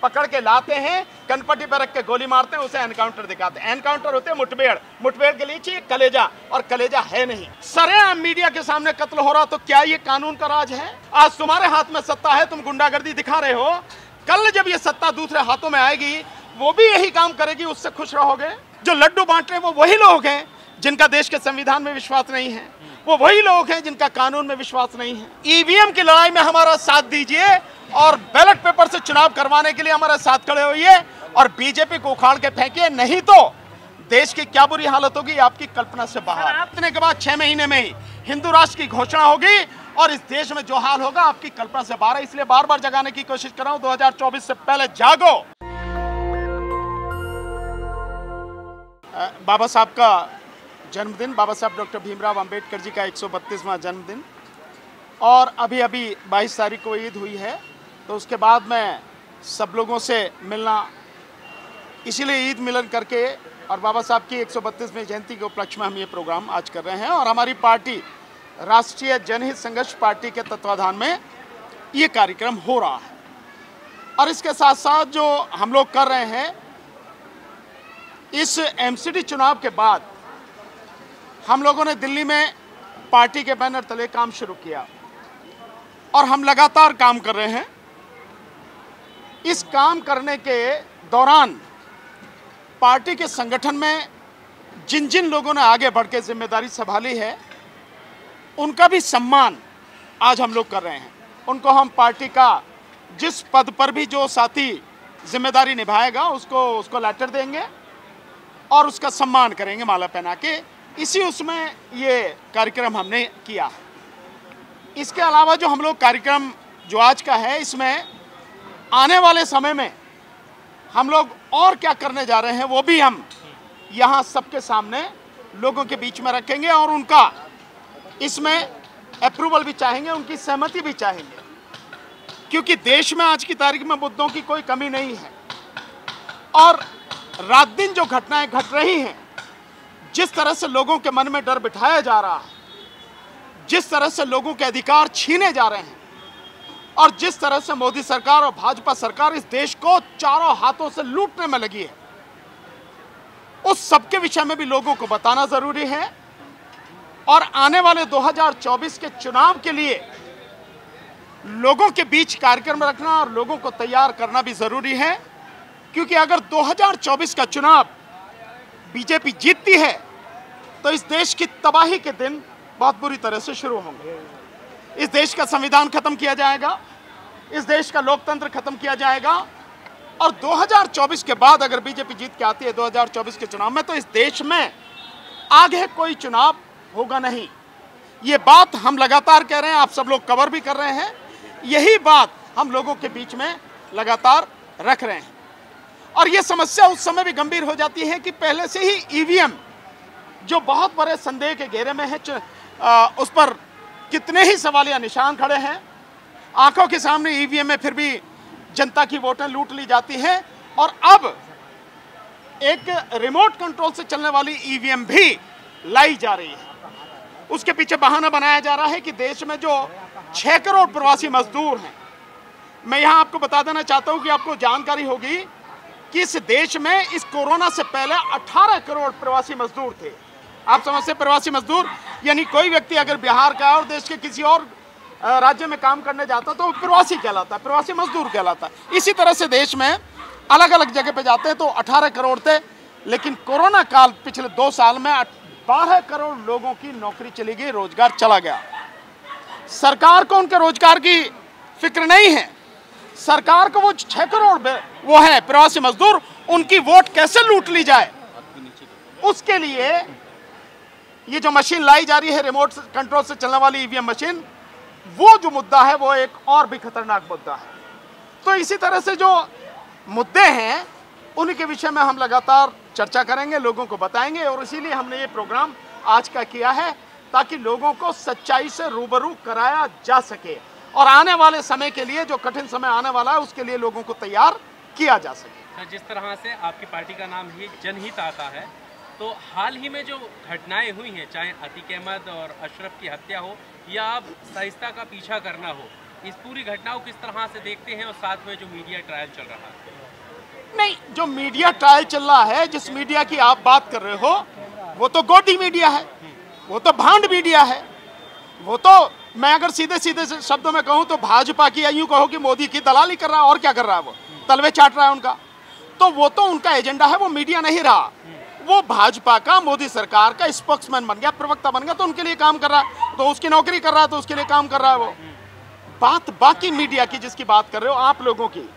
पकड़ के लाते हैं, कनपट्टी पर रख के गोली मारते हैं, उसे एनकाउंटर दिखाते हैं। एनकाउंटर होते हैं मुठभेड़, मुठभेड़ के लिए चाहिए कलेजा, और कलेजा है नहीं। सरेआम मीडिया के सामने कत्ल हो रहा, तो क्या ये कानून का राज है? आज तुम्हारे हाथ में सत्ता है, तुम गुंडागर्दी दिखा रहे हो, कल जब ये सत्ता दूसरे हाथों में आएगी वो भी यही काम करेगी, उससे खुश रहोगे? जो लड्डू बांट रहे हैं वो वही लोग हैं जिनका देश के संविधान में विश्वास नहीं है, वो वही लोग हैं जिनका कानून में विश्वास नहीं है। ईवीएम की लड़ाई में हमारा साथ दीजिए और बैलेट पेपर से चुनाव करवाने के लिए हमारे साथ खड़े होइए और बीजेपी को उखाड़ के फेंकिए, नहीं तो देश की क्या बुरी हालत होगी आपकी कल्पना से बाहर। इतने के बाद 6 महीने में ही हिंदू राष्ट्र की घोषणा होगी और इस देश में जो हाल होगा आपकी कल्पना से बाहर है। इसलिए बार बार जगाने की कोशिश कर रहा हूं, 2024 से पहले जागो। बाबा साहब का जन्मदिन, बाबा साहब डॉक्टर भीमराव अंबेडकर जी का 132वां जन्मदिन, और अभी अभी 22 तारीख को ईद हुई है, तो उसके बाद में सब लोगों से मिलना, इसीलिए ईद मिलन करके और बाबा साहब की 132वीं जयंती के उपलक्ष्य में हम ये प्रोग्राम आज कर रहे हैं। और हमारी पार्टी राष्ट्रीय जनहित संघर्ष पार्टी के तत्वाधान में ये कार्यक्रम हो रहा है। और इसके साथ साथ जो हम लोग कर रहे हैं, इस एमसीडी चुनाव के बाद हम लोगों ने दिल्ली में पार्टी के बैनर तले काम शुरू किया और हम लगातार काम कर रहे हैं। इस काम करने के दौरान पार्टी के संगठन में जिन जिन लोगों ने आगे बढ़ के जिम्मेदारी संभाली है, उनका भी सम्मान आज हम लोग कर रहे हैं। उनको हम पार्टी का जिस पद पर भी जो साथी जिम्मेदारी निभाएगा उसको लेटर देंगे और उसका सम्मान करेंगे माला पहना के। इसी उसमें ये कार्यक्रम हमने किया। इसके अलावा जो हम लोग कार्यक्रम जो आज का है, इसमें आने वाले समय में हम लोग और क्या करने जा रहे हैं वो भी हम यहाँ सबके सामने लोगों के बीच में रखेंगे और उनका इसमें अप्रूवल भी चाहेंगे, उनकी सहमति भी चाहेंगे, क्योंकि देश में आज की तारीख में मुद्दों की कोई कमी नहीं है। और रात दिन जो घटनाएं घट रही हैं, जिस तरह से लोगों के मन में डर बिठाया जा रहा है, जिस तरह से लोगों के अधिकार छीने जा रहे हैं और जिस तरह से मोदी सरकार और भाजपा सरकार इस देश को चारों हाथों से लूटने में लगी है, उस सब के विषय में भी लोगों को बताना जरूरी है। और आने वाले 2024 के चुनाव के लिए लोगों के बीच कार्यक्रम रखना और लोगों को तैयार करना भी जरूरी है, क्योंकि अगर 2024 का चुनाव बीजेपी जीतती है तो इस देश की तबाही के दिन बहुत बुरी तरह से शुरू होंगे। इस देश का संविधान खत्म किया जाएगा, इस देश का लोकतंत्र खत्म किया जाएगा, और 2024 के बाद अगर बीजेपी जीत के आती है 2024 के चुनाव में, तो इस देश में आगे कोई चुनाव होगा नहीं। ये बात हम लगातार कह रहे हैं, आप सब लोग कवर भी कर रहे हैं, यही बात हम लोगों के बीच में लगातार रख रहे हैं। और ये समस्या उस समय भी गंभीर हो जाती है कि पहले से ही ईवीएम जो बहुत बड़े संदेह के घेरे में है, उस पर कितने ही सवालिया निशान खड़े हैं। आंखों के सामने ईवीएम में फिर भी जनता की वोटें लूट ली जाती हैं, और अब एक रिमोट कंट्रोल से चलने वाली ईवीएम भी लाई जा रही है। उसके पीछे बहाना बनाया जा रहा है कि देश में जो 6 करोड़ प्रवासी मजदूर हैं, मैं यहां आपको बता देना चाहता हूं कि आपको जानकारी होगी कि इस देश में इस कोरोना से पहले 18 करोड़ प्रवासी मजदूर थे। आप समझते, प्रवासी मजदूर यानी कोई व्यक्ति अगर बिहार का और देश के किसी और राज्य में काम करने जाता तो प्रवासी कहलाता, प्रवासी मजदूर कहलाता। इसी तरह से देश में अलग अलग जगह पे जाते हैं तो 18 करोड़ थे, लेकिन कोरोना काल पिछले 2 साल में 12 करोड़ लोगों की नौकरी चली गई, रोजगार चला गया। सरकार को उनके रोजगार की फिक्र नहीं है। सरकार को वो 6 करोड़ वो है प्रवासी मजदूर, उनकी वोट कैसे लूट ली जाए, उसके लिए ये जो मशीन लाई जा रही है रिमोट कंट्रोल से चलने वाली ईवीएम मशीन, वो जो मुद्दा है वो एक और भी खतरनाक मुद्दा है। तो इसी तरह से जो मुद्दे हैं उनके विषय में हम लगातार चर्चा करेंगे, लोगों को बताएंगे, और इसीलिए हमने ये प्रोग्राम आज का किया है ताकि लोगों को सच्चाई से रूबरू कराया जा सके और आने वाले समय के लिए, जो कठिन समय आने वाला है, उसके लिए लोगों को तैयार किया जा सके। जिस तरह से आपकी पार्टी का नाम ही जनहित आता है, तो हाल ही में जो घटनाएं हुई हैं, चाहे अतीक अहमद और अशरफ की हत्या हो या अब शाइस्ता का पीछा करना हो, इस पूरी घटना को किस तरह से देखते हैं, और साथ में जो मीडिया ट्रायल चल रहा है? नहीं, जो मीडिया ट्रायल चल रहा है, जिस मीडिया की आप बात कर रहे हो, वो तो गोदी मीडिया है, वो तो भांड मीडिया है, वो तो मैं अगर सीधे सीधे शब्दों में कहूं तो भाजपा की, यूं कहो कि मोदी की दलाली कर रहा है, और क्या कर रहा है, वो तलवे चाट रहा है उनका। तो वो तो उनका एजेंडा है, वो मीडिया नहीं रहा, वो भाजपा का, मोदी सरकार का स्पोक्समैन बन गया, प्रवक्ता बन गया, तो उनके लिए काम कर रहा है, तो उसकी नौकरी कर रहा है, तो उसके लिए काम कर रहा है वो। बात बाकी मीडिया की जिसकी बात कर रहे हो आप लोगों की,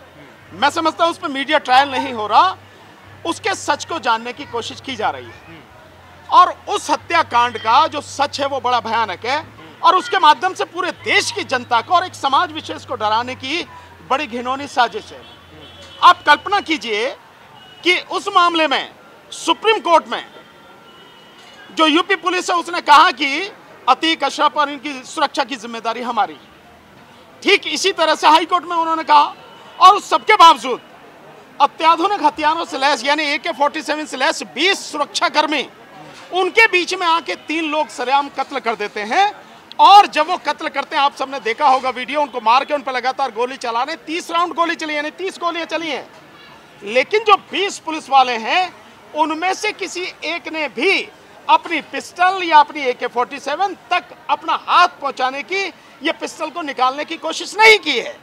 मैं समझता हूं उस पर मीडिया ट्रायल नहीं हो रहा, उसके सच को जानने की कोशिश की जा रही है। और उस हत्याकांड का जो सच है वो बड़ा भयानक है, और उसके माध्यम से पूरे देश की जनता को और एक समाज विशेष को डराने की बड़ी घिनौनी साजिश है। आप कल्पना कीजिए कि उस मामले में सुप्रीम कोर्ट में जो यूपी पुलिस है उसने कहा कि अतीक, अशरफ और इनकी सुरक्षा की जिम्मेदारी हमारी। ठीक इसी तरह से हाई कोर्ट में उन्होंने कहा, और उस सबके बावजूद अत्याधुनिक हथियारों से लैस यानी AK-47 से लैस 20 सुरक्षाकर्मी, उनके बीच में आके 3 लोग सरेआम कत्ल कर देते हैं। और जब वो कत्ल करते हैं, आप सबने देखा होगा वीडियो, उनको मार के उन पर लगातार गोली चला रहे, 30 राउंड गोली चली, यानी 30 गोलियां चली हैं। लेकिन जो 20 पुलिस वाले हैं उनमें से किसी एक ने भी अपनी पिस्टल या अपनी AK-47 तक अपना हाथ पहुंचाने की, या पिस्टल को निकालने की कोशिश नहीं की है।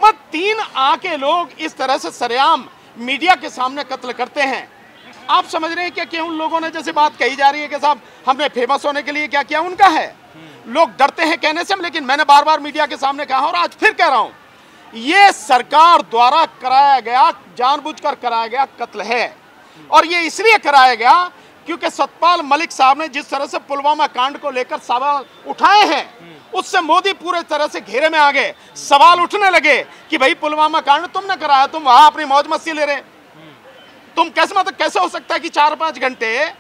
मत 3 आके लोग इस तरह से सरेआम मीडिया के सामने कत्ल करते हैं। आप समझ रहे हैं क्या कि उन लोगों ने, जैसे बात कही जा रही है कि साहब हमने फेमस होने के लिए क्या किया, उनका है, लोग डरते हैं कहने से। लेकिन मैंने बार बार मीडिया के सामने कहा और आज फिर कह रहा हूं, यह सरकार द्वारा कराया गया, जानबूझकर कराया गया कत्ल है। और ये इसलिए कराया गया क्योंकि सतपाल मलिक साहब ने जिस तरह से पुलवामा कांड को लेकर सवाल उठाए हैं, उससे मोदी पूरे तरह से घेरे में आ गए। सवाल उठने लगे कि भाई पुलवामा कांड तुमने कराया, तुम वहां अपनी मौज मस्ती ले रहे, तुम कैसे, मतलब कैसे हो सकता है कि 4-5 घंटे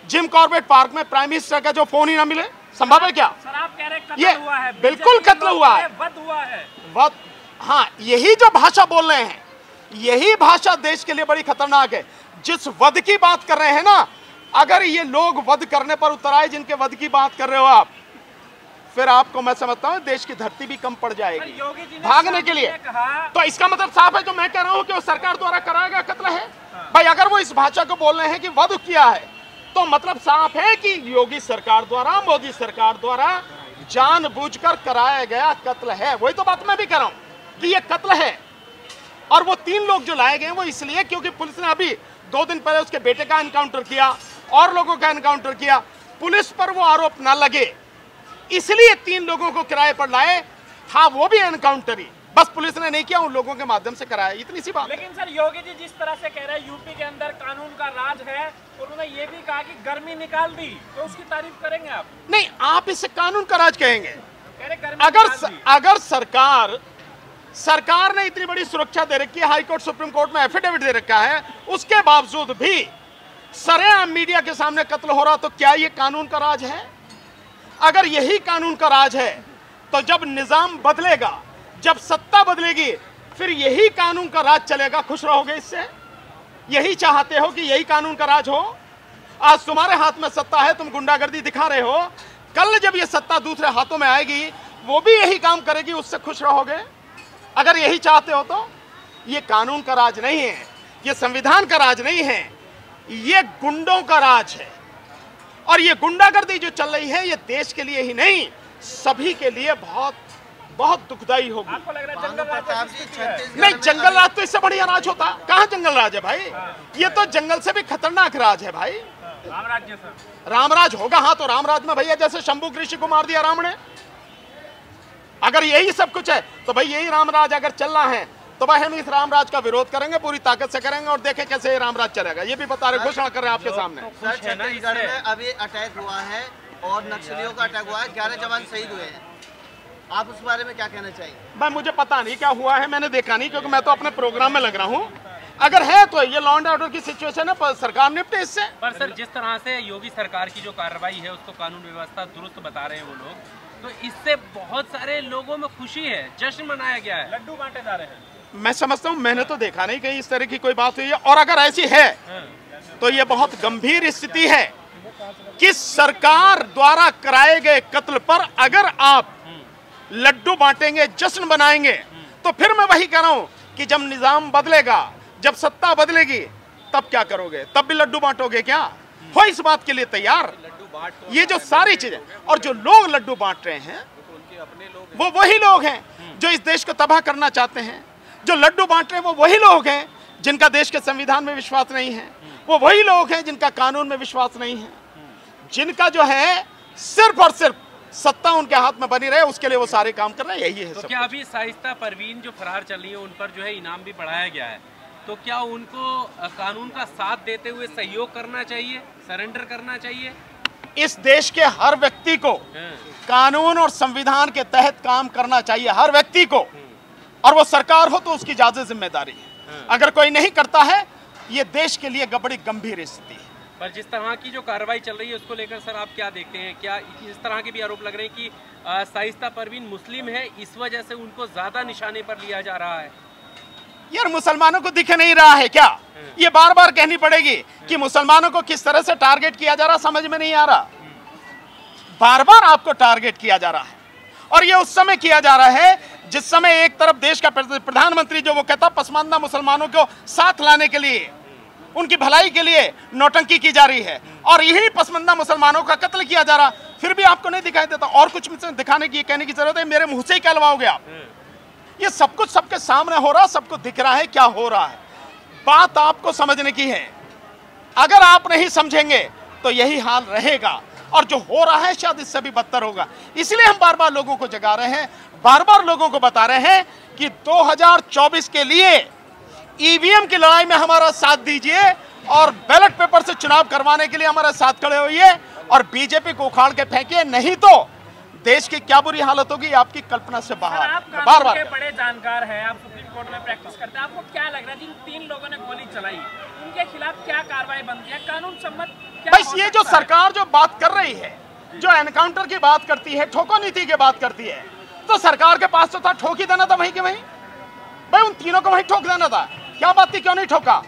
जिम कॉर्बेट पार्क में प्राइम मिनिस्टर का जो फोन ही ना मिले, संभव है क्या? सर आप कह रहे कत्ल ये हुआ है, बिल्कुल कत्ल हुआ है, वध हुआ है, वध। हाँ, यही जो भाषा बोल रहे हैं, यही भाषा देश के लिए बड़ी खतरनाक है। जिस वध की बात कर रहे हैं ना, अगर ये लोग वध करने पर उतर आए, जिनके वध की बात कर रहे हो आप, फिर आपको मैं समझता हूं देश की धरती भी कम पड़ जाएगी भागने के लिए। तो इसका मतलब साफ है, जो मैं कह रहा हूं कि वो सरकार द्वारा कराया गया कत्ल है। भाई अगर वो इस भाषा को बोल रहे हैं कि वध किया है, तो मतलब साफ है कि योगी सरकार द्वारा, मोदी सरकार द्वारा जानबूझकर कराया गया कत्ल है। वही तो बात मैं भी कर रहा हूं कि ये कत्ल है। और वो 3 लोग जो लाए गए वो इसलिए क्योंकि पुलिस ने अभी 2 दिन पहले उसके बेटे का एनकाउंटर किया और लोगों का एनकाउंटर किया, पुलिस पर वो आरोप न लगे, इसलिए 3 लोगों को किराए पर लाए। था वो भी एनकाउंटर ही, बस पुलिस ने नहीं किया, उन लोगों के माध्यम से कराया, इतनी सी बात। लेकिन सर योगी जी जिस तरह से कह रहे हैं यूपी के अंदर कानून का राज है, उन्होंने ये भी कहा कि गर्मी निकाल दी, तो उसकी तारीफ करेंगे आप? नहीं, आप इसे कानून का राज कहेंगे। अगर सरकार ने इतनी बड़ी सुरक्षा दे रखी है, हाई कोर्ट सुप्रीम कोर्ट में एफिडेविट दे रखा है, उसके बावजूद भी सरेआम मीडिया के सामने कत्ल हो रहा, तो क्या ये कानून का राज है? अगर यही कानून का राज है, तो जब निजाम बदलेगा, जब सत्ता बदलेगी, फिर यही कानून का राज चलेगा। खुश रहोगे इससे? यही चाहते हो कि यही कानून का राज हो? आज तुम्हारे हाथ में सत्ता है, तुम गुंडागर्दी दिखा रहे हो, कल जब ये सत्ता दूसरे हाथों में आएगी, वो भी यही काम करेगी, उससे खुश रहोगे? अगर यही चाहते हो तो ये कानून का राज नहीं है, ये संविधान का राज नहीं है, ये गुंडों का राज है। और ये गुंडागर्दी जो चल रही है, ये देश के लिए ही नहीं, सभी के लिए बहुत बहुत दुखदाई होगी। आपको लग रहा है जंगल राज? नहीं, जंगल राज तो इससे बढ़िया राज होता। कहाँ जंगल राज है भाई? ये तो जंगल से भी खतरनाक राज है भाई। रामराज सर, रामराज होगा। हाँ, तो रामराज में भैया जैसे शंभू ऋषि को मार दिया राम ने, अगर यही सब कुछ है तो भाई यही रामराज अगर चल रहा है, तो भाई हम इस रामराज का विरोध करेंगे, पूरी ताकत से करेंगे, और देखें कैसे रामराज चलेगा। ये भी बता रहे, घोषणा कर रहे हैं आपके सामने। छत्तीसगढ़ में अभी अटैक हुआ है और नक्सलियों का अटैक हुआ है, 11 जवान शहीद हुए हैं, आप उस बारे में क्या कहना चाहिए? भाई मुझे पता नहीं क्या हुआ है, मैंने देखा नहीं, क्योंकि मैं तो अपने प्रोग्राम में लग रहा हूँ। अगर है तो ये लॉ एंड ऑर्डर की सिचुएशन है, सरकार निपटे इससे। पर सर जिस तरह से योगी सरकार की जो कार्रवाई है उसको कानून व्यवस्था दुरुस्त बता रहे हैं वो लोग, तो इससे बहुत सारे लोगों में खुशी है, जश्न मनाया गया है, लड्डू बांटे जा रहे हैं। मैं समझता हूँ, मैंने तो देखा नहीं कहीं इस तरह की कोई बात हुई है। और अगर ऐसी है तो ये बहुत गंभीर स्थिति है कि सरकार द्वारा कराए गए कत्ल पर अगर आप लड्डू बांटेंगे, जश्न बनाएंगे, तो फिर मैं वही कह रहा हूं कि जब निजाम बदलेगा, जब सत्ता बदलेगी तब क्या करोगे? तब भी लड्डू बांटोगे क्या? हो इस बात के लिए तैयार? ये जो सारी चीजें और जो लोग लड्डू बांट रहे हैं वो वही लोग हैं जो इस देश को तबाह करना चाहते हैं। जो लड्डू बांट रहे हैं वो वही लोग हैं जिनका देश के संविधान में विश्वास नहीं है। वो वही लोग हैं जिनका कानून में विश्वास नहीं है, जिनका जो है सिर्फ और सिर्फ सत्ता उनके हाथ में बनी रहे उसके लिए वो सारे काम कर रहे हैं। यही है। तो क्या अभी शाइस्ता परवीन जो फरार चल रही है उन पर जो है इनाम भी बढ़ाया गया है, तो क्या उनको कानून का साथ देते हुए सहयोग करना चाहिए, सरेंडर करना चाहिए? इस देश के हर व्यक्ति को कानून और संविधान के तहत काम करना चाहिए, हर व्यक्ति को, और वो सरकार हो तो उसकी ज्यादा जिम्मेदारी है। अगर कोई नहीं करता है ये देश के लिए बड़ी गंभीर स्थिति है। पर जिस तरह की जो कार्रवाई चल रही है उसको लेकर सर आप क्या देखते हैं? क्या इस तरह के भी आरोप लग रहे हैं कि शाइस्ता परवीन मुस्लिम है, इस वजह से उनको ज्यादा निशाने पर लिया जा रहा है? यार मुसलमानों को दिख नहीं रहा है क्या? ये बार बार कहनी पड़ेगी कि मुसलमानों को किस तरह से टारगेट किया जा रहा, समझ में नहीं आ रहा। बार बार आपको टारगेट किया जा रहा है और ये उस समय किया जा रहा है जिस समय एक तरफ देश का प्रधानमंत्री जो वो कहता पसमानदा मुसलमानों को साथ लाने के लिए, उनकी भलाई के लिए नौटंकी की जा रही है और यही पसमानदा मुसलमानों का कत्ल किया जा रहा, फिर भी आपको नहीं दिखाई देता। और कुछ दिखाने की कहने की जरूरत है? मेरे मुंह से ही कहलवाओगे आप? ये सब कुछ सबके सामने हो रहा, सबको दिख रहा है क्या हो रहा है। बात आपको समझने की है। अगर आप नहीं समझेंगे तो यही हाल रहेगा और जो हो रहा है शायद इससे भी बदतर होगा। इसलिए हम बार बार लोगों को जगा रहे हैं, बार बार लोगों को बता रहे हैं कि 2024 के लिए ईवीएम की लड़ाई में हमारा साथ दीजिए और बैलेट पेपर से चुनाव करवाने के लिए हमारे साथ खड़े होइए और बीजेपी को उखाड़ के फेंकिए, नहीं तो देश की क्या बुरी हालत होगी आपकी कल्पना से बाहर। आप बार बार बड़े जानकार हैं, आप सुप्रीम कोर्ट में प्रैक्टिस करते हैं, आपको क्या लग रहा है जिन 3 लोगों ने गोली चलाई उनके खिलाफ क्या कार्रवाई बनती है, कानून सम्मत क्या? बस ये जो सरकार जो बात कर रही है, जो एनकाउंटर की बात करती है, ठोको नीति की बात करती है, तो सरकार के पास तो था, ठोक ही देना था वहीं के वहीं। भाई उन तीनों को वहीं ठोक देना था, क्या बात थी? क्यों नहीं ठोका?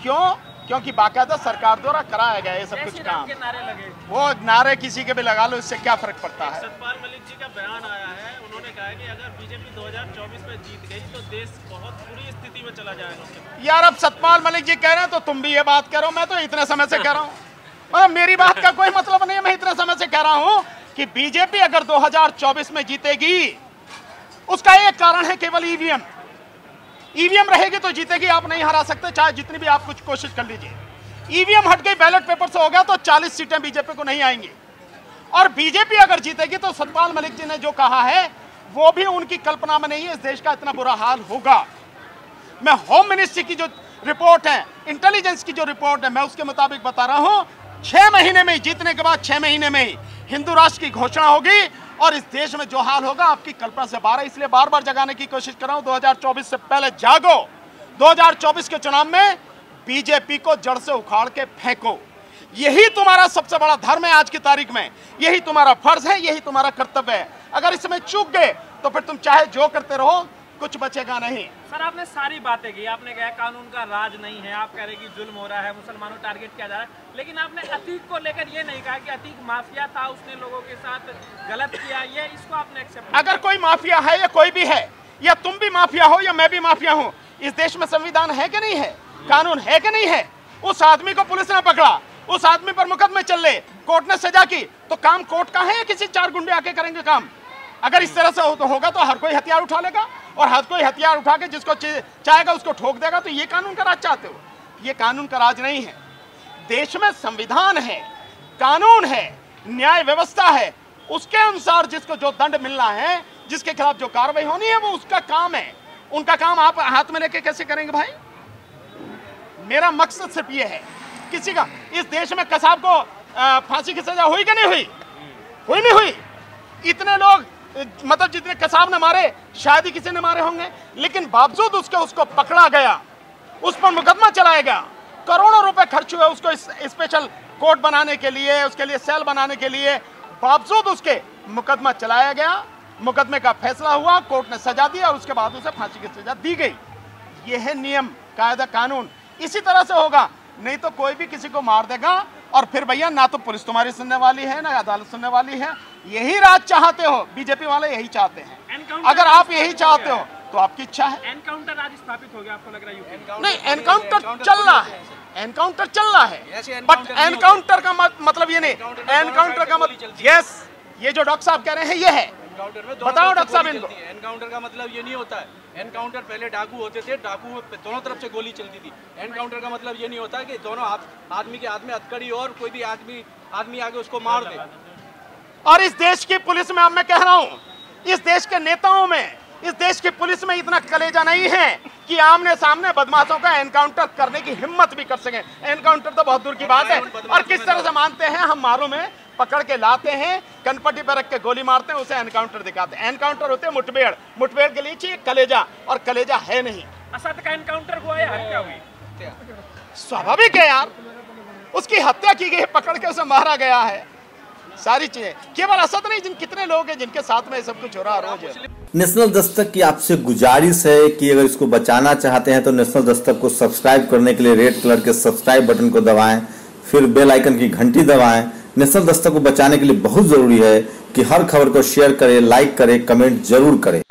क्यों? क्योंकि बाकायदा सरकार द्वारा कराया गया ये सब कुछ काम। नारे लगे, वो नारे किसी के भी लगा लो, इससे क्या फर्क पड़ता है? सतपाल मलिक जी का बयान आया है, उन्होंने कहा है कि अगर बीजेपी 2024 में जीत गई तो देश बहुत बुरी स्थिति में चला जाएगा। यार अब सतपाल मलिक जी कह रहे हैं तो तुम भी ये बात करो, मैं तो इतने समय से कह रहा हूँ। मतलब मेरी बात का कोई मतलब नहीं है, मैं इतने समय से कह रहा हूँ कि बीजेपी अगर 2024 में जीतेगी उसका एक कारण है केवल ईवीएम। ईवीएम रहेगी तो जीतेगी, आप नहीं हरा सकते चाहे जितनी भी आप कुछ कोशिश कर लीजिए। ईवीएम हट गई, बैलेट पेपर से होगा तो 40 सीटें बीजेपी को नहीं आएंगी। और बीजेपी अगर जीतेगी तो सतपाल मलिक जी ने जो कहा है वो भी उनकी कल्पना में नहीं है, इस देश का इतना बुरा हाल होगा। मैं होम मिनिस्ट्री की जो रिपोर्ट है, इंटेलिजेंस की जो रिपोर्ट है, मैं उसके मुताबिक बता रहा हूं 6 महीने में ही, जीतने के बाद 6 महीने में ही हिंदू राष्ट्र की घोषणा होगी और इस देश में जो हाल होगा आपकी कल्पना से बाहर है। इसलिए बार बार जगाने की कोशिश कर रहा हूं, 2024 से पहले जागो। 2024 के चुनाव में बीजेपी को जड़ से उखाड़ के फेंको। यही तुम्हारा सबसे बड़ा धर्म है आज की तारीख में, यही तुम्हारा फर्ज है, यही तुम्हारा कर्तव्य है। अगर इसमें चूक गए तो फिर तुम चाहे जो करते रहो, कुछ बचेगा नहीं। सर आपने सारी बातें की, आपने कहा कानून का राज नहीं है, आप कह रहे कि जुल्म हो रहा है, मुसलमानों टारगेट किया जा रहा है, लेकिन आपने अतीक को लेकर ये नहीं कहा कि अतीक माफिया था, उसने लोगों के साथ गलत किया, ये इसको आपने एक्सेप्ट? अगर कोई माफिया है या कोई भी है, या तुम भी माफिया हो या मैं भी माफिया हूं, इस देश में संविधान है कि नहीं है, कानून है कि नहीं है? उस आदमी को पुलिस ने पकड़ा, उस आदमी पर मुकदमे चल रहे, कोर्ट ने सजा की, तो काम कोर्ट का है या किसी 4 गुंडे आके करेंगे काम? अगर इस तरह से होगा तो हर कोई हथियार उठा लेगा और हर कोई हथियार उठा के जिसको चाहेगा उसको ठोक देगा। तो ये कानून का राज चाहते हो? ये कानून का राज नहीं है। देश में संविधान है, कानून है, न्याय व्यवस्था है, उसके अनुसार जिसको जो दंड मिलना है, जिसके खिलाफ जो कार्रवाई होनी है वो उसका काम है। उनका काम आप हाथ में लेके कैसे करेंगे भाई? मेरा मकसद सिर्फ ये है, किसी का इस देश में कसाब को फांसी की सजा हुई कि नहीं हुई? हुई नहीं हुई? इतने लोग मतलब जितने कसाब ने मारे शायद ही किसी ने मारे होंगे, लेकिन बावजूद उसको पकड़ा गया, उस पर मुकदमा चलाया गया, करोड़ों रुपए खर्च हुए उसको स्पेशल कोर्ट बनाने के लिए, उसके लिए सेल बनाने के लिए, बावजूद उसके मुकदमा चलाया गया, मुकदमे का फैसला हुआ, कोर्ट ने सजा दिया और उसके बाद उसे फांसी की सजा दी गई। यह है नियम, कायदा, कानून। इसी तरह से होगा, नहीं तो कोई भी किसी को मार देगा और फिर भैया ना तो पुलिस तुम्हारी सुनने वाली है ना अदालत सुनने वाली है। यही राज चाहते हो, बीजेपी वाले यही चाहते हैं। अगर आप यही चाहते हो तो आपकी इच्छा है। एनकाउंटर आज स्थापित हो गया, आपको लग रहा है यूपी? नहीं, एनकाउंटर चल रहा है, एनकाउंटर चल रहा है, बट एनकाउंटर का मतलब ये नहीं, एनकाउंटर का मतलब, यस, ये जो डॉक्टर साहब कह रहे हैं ये है। बताओ डॉक्टर साहब इनको। एनकाउंटर का मतलब ये नहीं होता है। एनकाउंटर पहले डाकू होते थे, डाकू दोनों तरफ से गोली चलती थी। एनकाउंटर का मतलब ये नहीं होता कि दोनों आदमी के हाथ में हथकड़ी और कोई भी आदमी आगे उसको मार दे। और इस देश की पुलिस में, अब मैं कह रहा हूं, इस देश के नेताओं में, इस देश की पुलिस में इतना कलेजा नहीं है कि आमने सामने बदमाशों का एनकाउंटर करने की हिम्मत भी कर सके। एनकाउंटर तो बहुत दूर की बात है। और किस तरह से मानते हैं, हम मारों में पकड़ के लाते हैं, कनपट्टी पर रख के गोली मारते हैं, उसे एनकाउंटर दिखाते हैं। एनकाउंटर होते हैं मुठभेड़, मुठभेड़ के लिए चाहिए कलेजा, और कलेजा है नहीं। असद का एनकाउंटर हुआ या हत्या हुई? स्वाभाविक है यार, उसकी हत्या की गई, पकड़ के उसे मारा गया है, सारी चीजें। केवल असद नहीं, कितने लोग हैं जिनके साथ में सब कुछ हो रहा रोज। नेशनल दस्तक की आपसे गुजारिश है कि अगर इसको बचाना चाहते हैं तो नेशनल दस्तक को सब्सक्राइब करने के लिए रेड कलर के सब्सक्राइब बटन को दबाएं, फिर बेल आइकन की घंटी दबाएं। नेशनल दस्तक को बचाने के लिए बहुत जरूरी है कि हर खबर को शेयर करें, लाइक करें, कमेंट जरूर करें।